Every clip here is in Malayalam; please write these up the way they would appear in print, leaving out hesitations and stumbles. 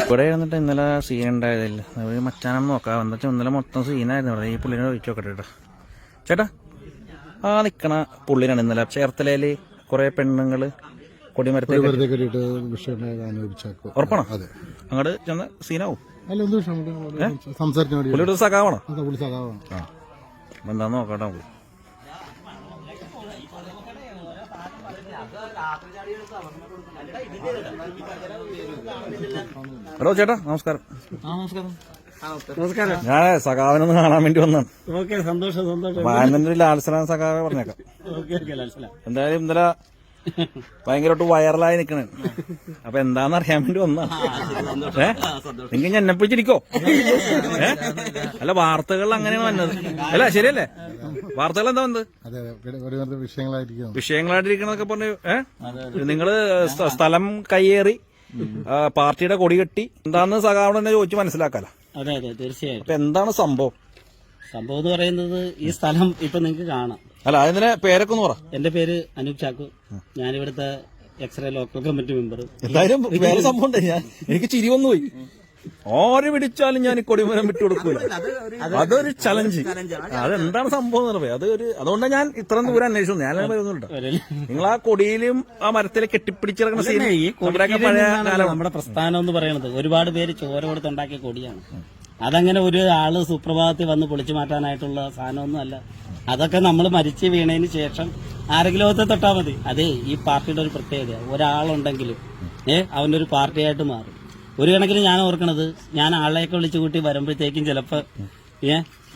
ഇവിടെ ഇരുന്നിട്ട് ഇന്നലെ സീൻ ഉണ്ടായതില്ല. മച്ചാനം നോക്കാം. എന്താ വെച്ചാൽ ഇന്നലെ മൊത്തം സീനായിരുന്നു ഇവിടെ. ഈ പുള്ളിനെ ഒഴിച്ചു നോക്കട്ടെ കേട്ടോ. ചേട്ടാ, ആ നിക്കണ പുള്ളിനാണ് ഇന്നലെ ചേർത്തലയില് കുറെ പെണ്ണുങ്ങള് കൊടിമരത്തേക്ക് ഉറപ്പാണോ? അതെ. അങ്ങോട്ട് ചെന്ന സീനാവും. പുള്ളിയുടെ സഖാവാണോ? എന്താന്ന് നോക്കട്ടെ. ഹലോ ചേട്ടാ, നമസ്കാരം. നമസ്കാരം. ഞാൻ സഖാവിനൊന്ന് കാണാൻ വേണ്ടി വന്നാണ്. സന്തോഷം. വായനന്റെ ഒരു ലാൽസലാം സഖാവെ പറഞ്ഞേക്കാം. എന്തായാലും ഇന്നലെ ഭയങ്കരമായിട്ട് വൈറലായി നിക്കണേ. അപ്പൊ എന്താന്ന് അറിയാൻ വേണ്ടി വന്നാ. നിങ്ങൾ ഞെന്നപ്പിച്ചിരിക്കോ? അല്ല, വാർത്തകൾ അങ്ങനെയാണ് വന്നത്. അല്ല ശരിയല്ലേ? വാർത്തകൾ എന്താ വന്നത്? വിഷയങ്ങളായിട്ടിരിക്കണതൊക്കെ പറഞ്ഞു. നിങ്ങള് സ്ഥലം കയ്യേറി പാർട്ടിയുടെ കൊടി കെട്ടി എന്താന്ന് സഖാവിനെ തന്നെ ചോദിച്ചു മനസ്സിലാക്കാലോ. അതെ തീർച്ചയായും. അപ്പൊ എന്താണ് സംഭവം എന്ന് പറയുന്നത്? ഈ സ്ഥലം ഇപ്പൊ നിങ്ങക്ക് കാണാം. അല്ല, അതിന്റെ പേരൊക്കെ ഒന്ന് പറ. എന്റെ പേര് അനൂപ് ചാക്കോ. ഞാനിവിടുത്തെ എക്സ്റേ ലോക്കൽ കമ്മിറ്റി മെമ്പർ. എന്തായാലും വേറെ സംഭവം ഉണ്ട്. എനിക്ക് ചിരി വന്നു പോയി. ആര് പിടിച്ചാലും ഞാൻ ഈ കൊടിമരം വിട്ടുകൊടുക്കൂല. അതൊരു ചലഞ്ച്. അതെന്താണ് സംഭവം എന്ന് പറയാം. അതുകൊണ്ടാണ് ഞാൻ ഇത്ര ദൂരം അന്വേഷിച്ചു. ഞാൻ പറയുന്നുണ്ട്, നിങ്ങൾ ആ കൊടിയിലും ആ മരത്തിലെ കെട്ടിപ്പിടിച്ചിറങ്ങുന്ന സീൻ. ഈ നമ്മുടെ പ്രസ്ഥാനം എന്ന് പറയുന്നത് ഒരുപാട് പേര് ചോര കൊടുത്തുണ്ടാക്കിയ കൊടിയാണ്. അതങ്ങനെ ഒരു ആള് സുപ്രഭാതത്തിൽ വന്ന് പൊളിച്ചു മാറ്റാനായിട്ടുള്ള സാധനമൊന്നും അല്ല. അതൊക്കെ നമ്മൾ മരിച്ചു വീണതിന് ശേഷം ആരെങ്കിലും ഒത്ത തൊട്ടാൽ മതി. അതേ ഈ പാർട്ടിയുടെ ഒരു പ്രത്യേകത. ഒരാളുണ്ടെങ്കിലും അവന്റെ ഒരു പാർട്ടിയായിട്ട് മാറും. ഒരു കണക്കിന് ഞാൻ ഓർക്കണത്, ഞാൻ ആളെയൊക്കെ വിളിച്ചു കൂട്ടി വരുമ്പോഴത്തേക്കും ചിലപ്പോ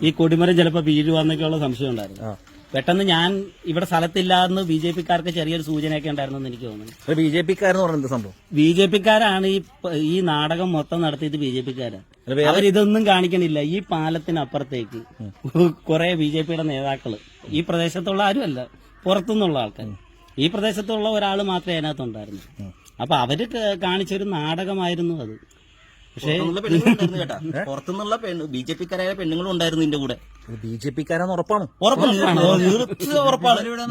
ഈ കൊടിമരം ചിലപ്പോ വീഴുവാന്നൊക്കെയുള്ള സംശയം ഉണ്ടായിരുന്നു. പെട്ടെന്ന് ഞാൻ ഇവിടെ സ്ഥലത്തില്ലാന്ന് BJP-ക്കാർക്ക് ചെറിയൊരു സൂചനയൊക്കെ ഉണ്ടായിരുന്നെന്ന് എനിക്ക് തോന്നുന്നു. BJP-ക്കാരെന്ന് പറയുന്നത് സംഭവം BJP-ക്കാരാണ് ഈ നാടകം മൊത്തം നടത്തിയത്. BJP-ക്കാരാണ്. അവരിതൊന്നും കാണിക്കണില്ല. ഈ പാലത്തിനപ്പുറത്തേക്ക് കുറെ BJP-യുടെ നേതാക്കള്, ഈ പ്രദേശത്തുള്ള ആരുമല്ല, പുറത്തുനിന്നുള്ള ആൾക്കാർ, ഈ പ്രദേശത്തുള്ള ഒരാൾ മാത്രമേ അതിനകത്തുണ്ടായിരുന്നു. അപ്പൊ അവര് കാണിച്ചൊരു നാടകമായിരുന്നു അത്. പക്ഷേ പുറത്തുനിന്നുള്ള BJP-ക്കാരായ പെണ്ണുങ്ങളും ഉണ്ടായിരുന്നു ഇതിന്റെ കൂടെ. BJP-ക്കാരാന്ന് ഉറപ്പാണ്.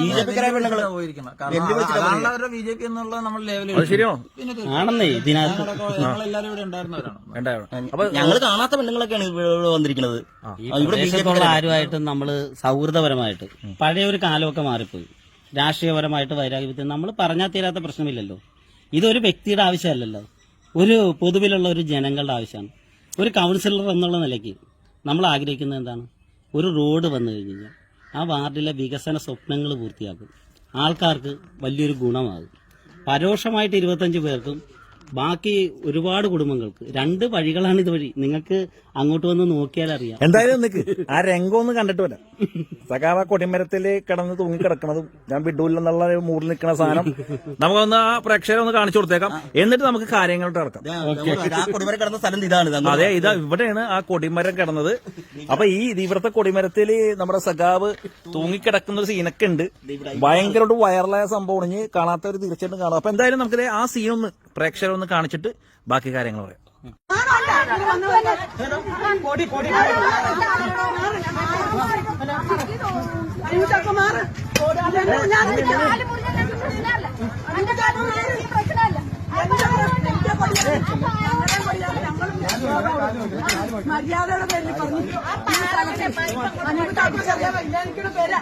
BJP-ക്കാരായ പെണ്ണുങ്ങൾ ആണെന്നേ ഇതിനകത്ത് ഞങ്ങൾ കാണാത്ത പെണ്ണുങ്ങളൊക്കെയാണ് ഇവിടെ വന്നിരിക്കുന്നത്. ഈ പ്രദേശത്തുള്ള ആരുമായിട്ടും നമ്മള് സൗഹൃദപരമായിട്ട്, പഴയ ഒരു കാലമൊക്കെ മാറിപ്പോയി. രാഷ്ട്രീയപരമായിട്ട് വൈരാഗ്യത്തിൽ നമ്മൾ പറഞ്ഞാൽ തീരാത്ത പ്രശ്നമില്ലല്ലോ. ഇതൊരു വ്യക്തിയുടെ ആവശ്യമല്ലല്ലോ, ഒരു പൊതുവിലുള്ള ഒരു ജനങ്ങളുടെ ആവശ്യമാണ്. ഒരു കൗൺസിലർ എന്നുള്ള നിലയ്ക്ക് നമ്മൾ ആഗ്രഹിക്കുന്നത് എന്താണ്? ഒരു റോഡ് വന്നു കഴിഞ്ഞാൽ ആ വാർഡിലെ വികസന സ്വപ്നങ്ങൾ പൂർത്തിയാക്കും. ആൾക്കാർക്ക് വലിയൊരു ഗുണമാകും. പരോക്ഷമായിട്ട് 25 പേർക്കും ബാക്കി ഒരുപാട് കുടുംബങ്ങൾക്ക് 2 വഴികളാണ് ഇതുവഴി. നിങ്ങൾക്ക് അങ്ങോട്ട് വന്ന് നോക്കിയാൽ അറിയാം. എന്തായാലും നിനക്ക് ആ രംഗം ഒന്ന് കണ്ടിട്ട് വരാം. സഖാവ കൊടിമരത്തില് കിടന്ന് തൂങ്ങിക്കിടക്കണതും ഞാൻ വിടൂലെന്നുള്ള മൂടിൽ നിൽക്കുന്ന സാധനം നമുക്കൊന്ന് ആ പ്രേക്ഷകരെ ഒന്ന് കാണിച്ചു കൊടുത്തേക്കാം. എന്നിട്ട് നമുക്ക് കാര്യങ്ങളോട്ട് ഇറക്കാം. അതെ, ഇവിടെയാണ് ആ കൊടിമരം കിടന്നത്. അപ്പൊ ഇവിടുത്തെ കൊടിമരത്തില് നമ്മുടെ സഖാവ് തൂങ്ങിക്കിടക്കുന്ന ഒരു സീനൊക്കെ ഉണ്ട്. ഭയങ്കരമായിട്ട് വൈറലായ സംഭവം. കാണാത്തവർ തീർച്ചയായിട്ടും കാണാം. അപ്പൊ എന്തായാലും നമുക്കിത് ആ സീനൊന്ന് പ്രേക്ഷകരെ ഒന്ന് കാണിച്ചിട്ട് ബാക്കി കാര്യങ്ങൾ പറയാം. മര്യാദയുടെ പേരിൽ പറഞ്ഞു എനിക്കൊരു പേരാ.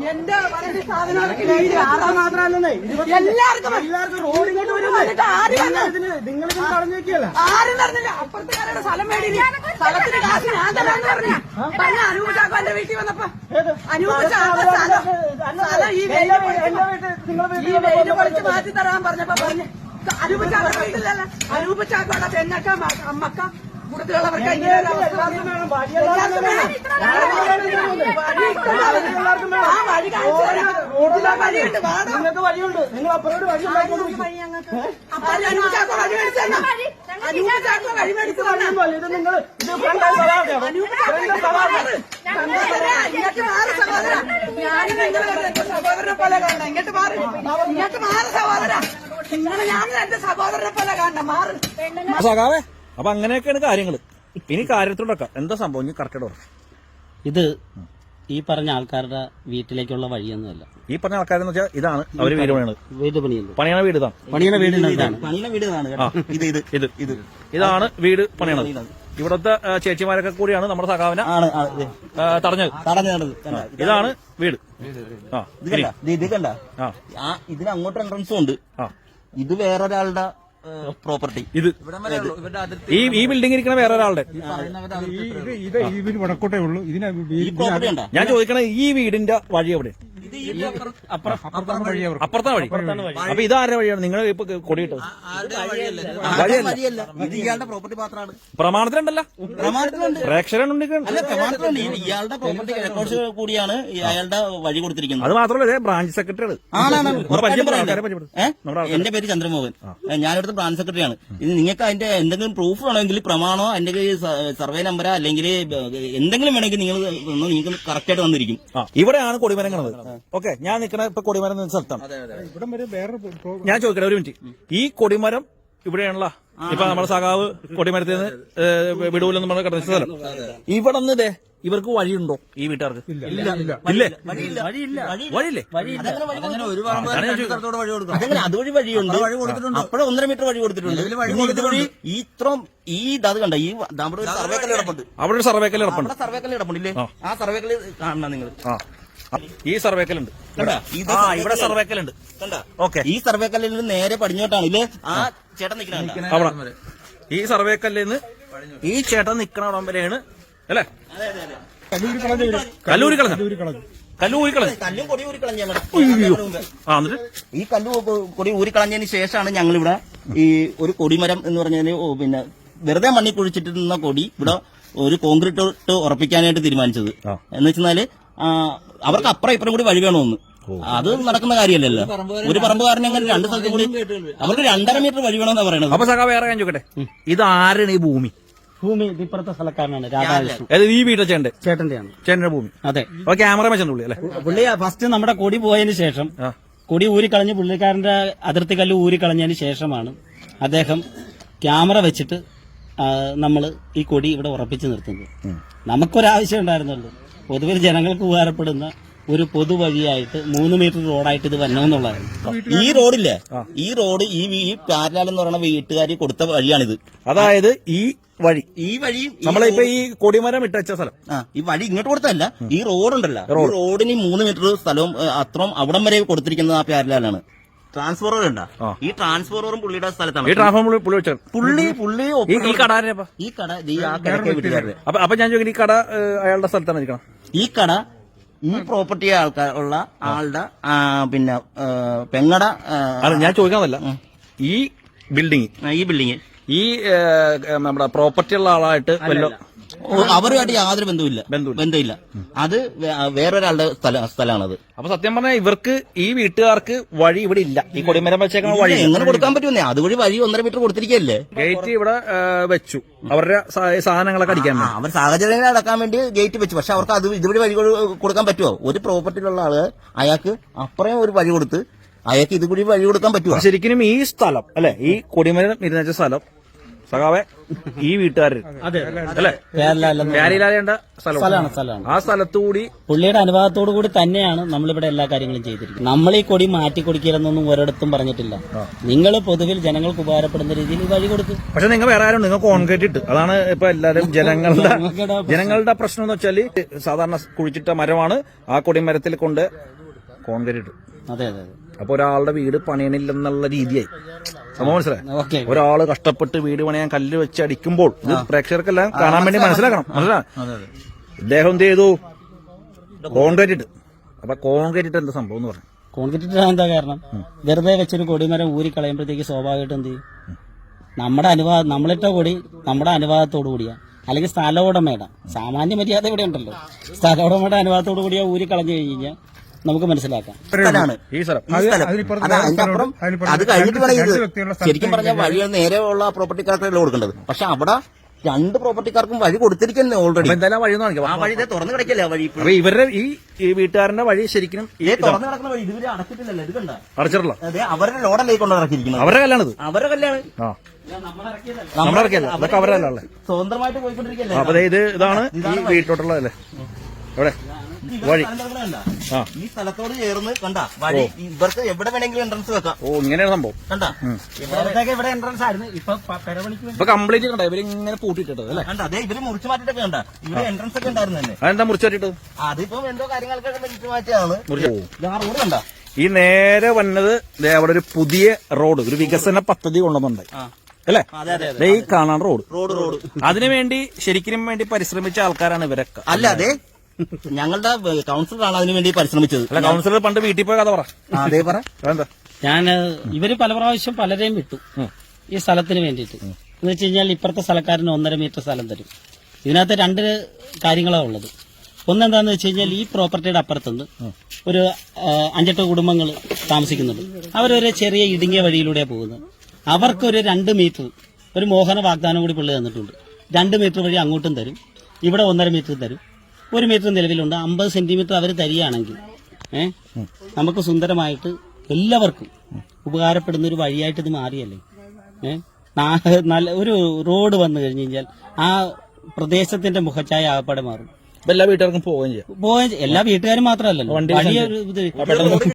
എന്റെ സാധനങ്ങളൊക്കെ എല്ലാവർക്കും റോഡിലോട്ട് ആരും നടന്നില്ല. അപ്പുറത്തുകാരുടെ സ്ഥലം മേടിയില്ല. സ്ഥലത്തിന്റെ കാശ് ഞാൻ തരാന്ന് പറഞ്ഞ അനൂപ് ചാക്കോ എന്റെ വീട്ടിൽ വന്നപ്പോ അനൂപ് ചാക്കോ സ്ഥലം ഈ വെയില് പൊളിച്ച് മാറ്റി തരാൻ പറഞ്ഞപ്പോ പറഞ്ഞു അനൂപ് ചാക്കോ വീട്ടിലല്ല. അനൂപ് ചാക്കോടെ പെണ്ണക്ക അമ്മക്ക കൂടുതലുള്ളവർക്ക് വഴിയുണ്ട്. നിങ്ങൾ അപ്പുറത്തോട് വഴി സഹോദരനെ പോലെ കാണണം. ഇങ്ങോട്ട് മാറി സഹോദര. നിങ്ങൾ ഞാൻ എന്റെ സഹോദരനെ പോലെ കാണണം. മാറി സഖാവേ, അപ്പൊ അങ്ങനെയൊക്കെയാണ് കാര്യങ്ങൾ. ഇനി കാര്യത്തിലൊക്കെ എന്താ സംഭവം ഇനി കറക്റ്റായിട്ട് പറഞ്ഞു. ഇത് ഈ പറഞ്ഞ ആൾക്കാരുടെ വീട്ടിലേക്കുള്ള വഴിയൊന്നുമല്ല. ഈ പറഞ്ഞ ആൾക്കാരെന്ന് വെച്ചാൽ ഇതാണ് അവര് വീട് പണിയണത്. വീട് പണിയുന്നത് പണിയണ വീട് ഇതാണ്. പണിയുടെ വീട് ഇതാണ്. പണിയുടെ വീട് ഇതാണ് ആ കേട്ടോ. ഇത് ഇതാണ് വീട് പണിയണത്. ഇവിടുത്തെ ചേച്ചിമാരൊക്കെ കൂടിയാണ് നമ്മുടെ സഖാവിനെ ആണ് തടഞ്ഞത്. തടഞ്ഞത്. ഇതാണ് വീട്. ആ ഇത് കണ്ട ആ ഇതിന് അങ്ങോട്ട് എൻട്രൻസും ഉണ്ട്. ആ ഇത് വേറൊരാളുടെ പ്രോപ്പർട്ടി. ഇത് ഈ ബിൽഡിംഗ് ഇരിക്കണ വേറെ ഒരാളുടെ. ഈ വീട് വടക്കോട്ടേ ഉള്ളൂ. ഈ പ്രോപ്പർട്ടി ഉണ്ടോ? ഞാൻ ചോദിക്കണ ഈ വീടിന്റെ വഴി എവിടെ? വഴി അപ്പുറത്തെ വഴി. അപ്പൊ ഇതാരുടെ വഴിയാണ് നിങ്ങൾ ഇപ്പൊ കൊടിയിട്ടത്? വഴിയല്ല, ഇത് ഇയാളുടെ പ്രോപ്പർട്ടി മാത്രമാണ്. പ്രമാണത്തിലുണ്ടല്ലോ, പ്രമാണത്തിലുണ്ട്. പ്രേക്ഷകരുണ്ട്. അല്ല, പ്രമാണത്തിലുണ്ട്. ഇയാളുടെ പ്രോപ്പർട്ടി റെക്കോർഡ്സ് കൂടിയാണ് അയാളുടെ വഴി കൊടുത്തിരിക്കുന്നത്. അത് മാത്രമല്ല ബ്രാഞ്ച് സെക്രട്ടറിയാണ്. എന്റെ പേര് ചന്ദ്രമോഹൻ. ഞാനിവിടുത്തെ ബ്രാഞ്ച് സെക്രട്ടറിയാണ്. ഇത് നിങ്ങൾക്ക് അതിന്റെ എന്തെങ്കിലും പ്രൂഫ് വേണമെങ്കിൽ പ്രമാണോ അല്ലെങ്കിൽ സർവേ നമ്പറോ അല്ലെങ്കിൽ എന്തെങ്കിലും വേണമെങ്കിൽ നിങ്ങൾക്ക് കറക്റ്റ് ആയിട്ട് വന്നിരിക്കും. ഇവിടെയാണ് കൊടിമരം കണത്. ഓക്കെ, ഞാൻ നിൽക്കണ ഇപ്പൊ കൊടിമരം നിന്ന സ്ഥലത്താണ്. ഞാൻ ചോദിക്കട്ടെ ഒരു മിനിറ്റ്. ഈ കൊടിമരം ഇവിടെയാണല്ലോ. ഇപ്പൊ നമ്മുടെ സഖാവ് കൊടിമരത്തിൽ നിന്ന് വിടൂലെന്ന് പറഞ്ഞ കിടന്ന സ്ഥലം. ഇവിടെ നിന്ന് ഇവർക്ക് വഴിയുണ്ടോ ഈ വീട്ടുകാർക്ക്? ഇല്ലേ? വഴിയില്ലേ? അതുവഴി വഴിയുണ്ട്. അപ്പോഴും 1.5 മീറ്റർ വഴി കൊടുത്തിട്ടുണ്ട്. ഇതുവഴി ഈ അത് കണ്ട ഈ നമ്മുടെ ഒരു സർവേക്കല്ല് കിടപ്പുണ്ട്. അവിടെ ഒരു സർവേക്കല്ല് കിടപ്പുണ്ട്. സർവേക്കല്ല് കിടപ്പുണ്ടില്ലേ? ആ സർവേക്കല്ല് കാണണം നിങ്ങൾ. ഈ സർവേക്കലുണ്ട്. ഇവിടെ സർവേക്കലുണ്ട്. ഓക്കെ, ഈ സർവേക്കല്ലിൽ നിന്ന് നേരെ പടിഞ്ഞോട്ടാണ് ഇല്ലേ ആ ചേട്ടൻ നിൽക്കണ അവിടെ. ഈ സർവേക്കല്ലിൽ നിന്ന് ഈ ചേട്ടൻ നിൽക്കണ ഇടം വരെയാണ് അല്ലേ? കല്ലൂരി കളഞ്ഞു. കല്ലും കൊടി ഊരി കളഞ്ഞ ഈ കല്ല് കൊടി ഊരി കളഞ്ഞതിന് ശേഷമാണ് ഞങ്ങളിവിടെ ഈ ഒരു കൊടിമരം എന്ന് പറഞ്ഞാല് പിന്നെ വെറുതെ മണ്ണി കുഴിച്ചിട്ട് നിന്ന കൊടി ഇവിടെ ഒരു കോൺക്രീറ്റ് ഇട്ട് ഉറപ്പിക്കാനായിട്ട് തീരുമാനിച്ചത്. എന്ന് വെച്ചാല് അവർക്ക് അപ്പുറം ഇപ്പുറം കൂടി വഴി വേണമെന്ന്. അത് നടക്കുന്ന കാര്യമല്ലല്ലോ. ഒരു പറമ്പുകാരനെ അങ്ങനെ 2 സ്ഥലത്തും കൂടി അവർക്ക് 2.5 മീറ്റർ വഴി വേണമെന്നാ പറയണത്. അപ്പൊ സഖാ വേറെ ഞാൻ ചോദിക്കട്ടെ, ഇത് ആരാണ് ഈ ഭൂമി? ഭൂമി ഇപ്പുറത്തെ സ്ഥലക്കാരനാണ് രാധാകൃഷ്ണൻ. ഈ വീട്ടിലെ ചേട്ടന്റെയാണ്. ചേട്ടന്റെ ഭൂമി. അതെ. ക്യാമറ വെച്ചു പുള്ളി അല്ലെ? പുള്ളി ഫസ്റ്റ് നമ്മുടെ കൊടി പോയതിനു ശേഷം കൊടി ഊരിക്കളഞ്ഞ് പുള്ളിക്കാരന്റെ അതിർത്തി കല്ല് ഊരിക്കളഞ്ഞതിന് ശേഷമാണ് അദ്ദേഹം ക്യാമറ വെച്ചിട്ട് നമ്മൾ ഈ കൊടി ഇവിടെ ഉറപ്പിച്ചു നിർത്തുന്നത്. നമുക്കൊരാവശ്യം ഉണ്ടായിരുന്നുള്ളൂ, പൊതുവിൽ ജനങ്ങൾക്ക് ഉപകാരപ്പെടുന്ന ഒരു പൊതുവഴിയായിട്ട് 3 മീറ്റർ റോഡായിട്ട് ഇത് വരണമെന്നുള്ളതായിരുന്നു. ഈ റോഡില്ലേ, ഈ റോഡ് ഈ പാരലാൽ എന്ന് പറയുന്ന വീട്ടുകാർ കൊടുത്ത വഴിയാണിത്. അതായത് ഈ വഴി നമ്മളിപ്പോ ഈ കൊടിമരം ഇട്ടച്ച സ്ഥലം, ഈ വഴി ഇങ്ങോട്ട് കൊടുത്തല്ല, ഈ റോഡുണ്ടല്ലോ, ഈ റോഡിന് 3 മീറ്റർ സ്ഥലവും അത്രയും അവിടം വരെ കൊടുത്തിരിക്കുന്നത് ആ പാരലാലാണ്. ട്രാൻസ്ഫോർമർ ഉണ്ടോ? ഈ ട്രാൻസ്ഫോർമറും പുള്ളിയുടെ സ്ഥലത്താണ്. ഈ ട്രാൻസ്ഫോർമർ പുള്ളി വെച്ചത്. ഈ കട ആ കിഴക്കേ വീട്ടുകാരുടെ. അപ്പൊ ഞാൻ ചോദിക്കുന്നത് ഈ കട അയാളുടെ സ്ഥലത്താണ് ഇരിക്കണം. ഈ കട ഈ പ്രോപ്പർട്ടി ഉള്ള ആളുടെ പിന്നെ പെങ്ങട. ഞാൻ ചോദിക്കാന്നല്ല, ഈ ബിൽഡിംഗ് ഈ നമ്മുടെ പ്രോപ്പർട്ടി ഉള്ള ആളായിട്ട് അവരുമായിട്ട് യാതൊരു ബന്ധമില്ല. അത് വേറൊരാളുടെ സ്ഥലമാണത്. അപ്പൊ സത്യം പറഞ്ഞാൽ ഇവർക്ക് ഈ വീട്ടുകാർക്ക് വഴി ഇവിടെ ഇല്ല. ഈ കൊടിമരം വെച്ചേക്കണ വഴി എങ്ങനെ കൊടുക്കാൻ പറ്റുമെന്നേ? അതുവഴി വഴി 1.5 മീറ്റർ കൊടുത്തിരിക്കല്ലേ. ഗേറ്റ് ഇവിടെ വെച്ചു അവരുടെ സാധനങ്ങളൊക്കെ അടിക്കാൻ. അവർ സാഹചര്യങ്ങൾ അടക്കാൻ വേണ്ടി ഗേറ്റ് വെച്ചു. പക്ഷെ അവർക്ക് അത് ഇതുവഴി വഴി കൊടുക്കാൻ പറ്റുമോ? ഒരു പ്രോപ്പർട്ടിയിലുള്ള ആള് അയാൾക്ക് അപ്പുറം ഒരു വഴി കൊടുത്ത് അയാൾക്ക് ഇതുകൂടി വഴി കൊടുക്കാൻ പറ്റുമോ? ശരിക്കും ഈ സ്ഥലം അല്ലെ, ഈ കൊടിമരം ഇരുന്ന സ്ഥലം സഖാവെ ഈ വീട്ടുകാര് അല്ലെ പ്യാരിലാലേണ്ട സ്ഥലമാണ്. ആ സ്ഥലത്തുകൂടി പുള്ളിയുടെ അനുവാദത്തോടു കൂടി തന്നെയാണ് നമ്മളിവിടെ എല്ലാ കാര്യങ്ങളും ചെയ്തിരിക്കുന്നത്. നമ്മൾ ഈ കൊടി മാറ്റി കൊടുക്കില്ലെന്നൊന്നും ഒരിടത്തും പറഞ്ഞിട്ടില്ല. നിങ്ങൾ പൊതുവിൽ ജനങ്ങൾക്ക് ഉപകാരപ്പെടുന്ന രീതിയിൽ ഈ വഴി കൊടുക്കും. പക്ഷെ നിങ്ങൾ വേറെ ആരും നിങ്ങൾ കോൺക്രീറ്റ് ഇട്ട്, അതാണ് ഇപ്പൊ എല്ലാരും ജനങ്ങളുടെ പ്രശ്നം എന്ന് വെച്ചാല് സാധാരണ കുഴിച്ചിട്ട മരമാണ്, ആ കൊടിമരത്തിൽ കൊണ്ട് കോൺക്രീറ്റ് ഇട്ടു. അതെ അതെ. അപ്പൊ ഒരാളുടെ വീട് പണിയണില്ലെന്നുള്ള രീതിയായി സംഭവം. മനസ്സിലായി? ഒരാള് കഷ്ടപ്പെട്ട് വീട് പണിയാൻ കല്ല് വെച്ച് അടിക്കുമ്പോൾ ഇത് പ്രേക്ഷകർക്കെല്ലാം കാണാൻ വേണ്ടി മനസ്സിലാക്കണം. ഇദ്ദേഹം എന്ത് ചെയ്തു? കോൺക്രീറ്റ് ഇട്ട്. അപ്പൊ കോൺക്രീറ്റ് ഇട്ട് എന്താ സംഭവം എന്ന് പറഞ്ഞു? കോൺക്രീറ്റ് ഇട്ടാൻ എന്താ കാരണം? വെറുതെ വെച്ചൊരു കൊടിമരം ഊരി കളയുമ്പോഴത്തേക്ക് സ്വാഭാവികമായിട്ട് എന്ത് ചെയ്യും? നമ്മളിട്ട കൊടി നമ്മുടെ അനുവാദത്തോടു കൂടിയാ, അല്ലെങ്കിൽ സ്ഥലോടമയുടെ സാമാന്യ മര്യാദ ഇവിടെ ഉണ്ടല്ലോ, സ്ഥലോടമയുടെ അനുവാദത്തോടു കൂടിയാ ഊരി കളഞ്ഞു കഴിഞ്ഞാൽ നമുക്ക് മനസ്സിലാക്കാം. ഈ സ്ഥലം അത് കഴിഞ്ഞിട്ട് ശരിക്കും പറഞ്ഞാൽ വഴികൾ നേരെ ഉള്ള പ്രോപ്പർട്ടിക്കാർക്കല്ല കൊടുക്കേണ്ടത്. പക്ഷെ അവിടെ രണ്ട് പ്രോപ്പർട്ടിക്കാർക്കും വഴി കൊടുത്തിരിക്കുന്നേ ഓൾറെഡി. അപ്പൊ എന്തായാലും വഴി കാണിക്കാം. ആ വഴി ഇതേ തുറന്നു കിടക്കില്ല ആ വഴി. അപ്പൊ ഇവരുടെ ഈ വീട്ടുകാരന്റെ വഴി ശരിക്കും തുറന്നു കിടക്കുന്ന വഴി ഇതുവരെ അടച്ചിട്ടില്ലല്ലോ. ഇത് കണ്ട അടച്ചിട്ടുള്ള അതെ അവരുടെ ലോഡല്ലേ കൊണ്ട് ഇറക്കിയിരിക്കുന്നത്. അവരുടെ കല്യാണത്. അവരുടെ കല്യാണ് ആ നമ്മളിറക്കിയല്ല, അതൊക്കെ അവരല്ല ഉള്ളത്. സ്വതന്ത്രമായിട്ട് പോയിക്കൊണ്ടിരിക്കല്ലേ. അപ്പൊ ഇതാണ് ഈ വീട്ടിലോട്ടുള്ളതല്ലേ എവിടെ വഴി. ആ ഈ സ്ഥലത്തോട് ചേർന്ന് കണ്ട വഴി ഇവർക്ക് എവിടെ വേണമെങ്കിലും എൻട്രൻസ് വെക്കാം. ഓ ഇങ്ങനെയാണ് സംഭവം. കണ്ട ഇവിടെ എൻട്രൻസ് ആയിരുന്നു. ഇപ്പൊ കംപ്ലീറ്റ് കണ്ട ഇവരിങ്ങനെ പൂട്ടിയിട്ടത് അല്ലേ. കണ്ട അതെ ഇവര് മുറിച്ചു മാറ്റിട്ടൊക്കെ കണ്ട ഇവിടെ എൻട്രൻസ് ഒക്കെ ഉണ്ടായിരുന്നു തന്നെ. അതെന്താ മുറിച്ചു മാറ്റിട്ടത്? അതിപ്പം എന്തോ കാര്യങ്ങൾക്കൊക്കെ മുറിച്ചു മാറ്റിയാണ്. റോഡ് കണ്ട ഈ നേരെ വന്നത് അവിടെ ഒരു പുതിയ റോഡ്, ഒരു വികസന പദ്ധതി കൊണ്ടുവന്നുണ്ടായി അല്ലേ. ദേ ഈ കാണാൻ റോഡ് അതിനുവേണ്ടി ശരിക്കും വേണ്ടി പരിശ്രമിച്ച ആൾക്കാരാണ് ഇവരൊക്കെ. അല്ല അതെ ഞങ്ങളുടെ കൗൺസിലറാണ് അതിനു വേണ്ടി പരിശ്രമിച്ചത്. അല്ല കൗൺസിലർ പണ്ട് വീട്ടിൽ പോയ കഥ പറ. അതേ പറ എന്താ ഇവര് പല പ്രാവശ്യം പലരെയും വിട്ടു ഈ സ്ഥലത്തിന് വേണ്ടിയിട്ട്. എന്ന് വെച്ച് കഴിഞ്ഞാൽ ഇപ്പുറത്തെ സ്ഥലക്കാരന് 1.5 മീറ്റർ സ്ഥലം തരും. ഇതിനകത്ത് 2 കാര്യങ്ങളാണ് ഉള്ളത്. ഒന്നെന്താന്ന് വെച്ച് കഴിഞ്ഞാൽ ഈ പ്രോപ്പർട്ടിയുടെ അപ്പുറത്തുനിന്ന് ഒരു 5-8 കുടുംബങ്ങൾ താമസിക്കുന്നുണ്ട്. അവരൊരു ചെറിയ ഇടുങ്ങിയ വഴിയിലൂടെയാണ് പോകുന്നത്. അവർക്കൊരു 2 മീറ്റർ ഒരു മോഹന വാഗ്ദാനം കൂടി പിള്ളി തന്നിട്ടുണ്ട്. 2 മീറ്റർ വഴി അങ്ങോട്ടും തരും, ഇവിടെ 1.5 മീറ്റർ തരും. 1 മീറ്റർ നിലവിലുണ്ട്. 50 സെന്റിമീറ്റർ അവർ തരികയാണെങ്കിൽ നമുക്ക് സുന്ദരമായിട്ട് എല്ലാവർക്കും ഉപകാരപ്പെടുന്ന ഒരു വഴിയായിട്ട് ഇത് മാറിയല്ലേ. നല്ല ഒരു റോഡ് വന്നു കഴിഞ്ഞു കഴിഞ്ഞാൽ ആ പ്രദേശത്തിന്റെ മുഖച്ഛായ ആകപ്പാടെ മാറും. എല്ലാ വീട്ടുകാർക്കും പോവുകയും ചെയ്യാം. എല്ലാ വീട്ടുകാരും മാത്രമല്ലല്ലോ വലിയ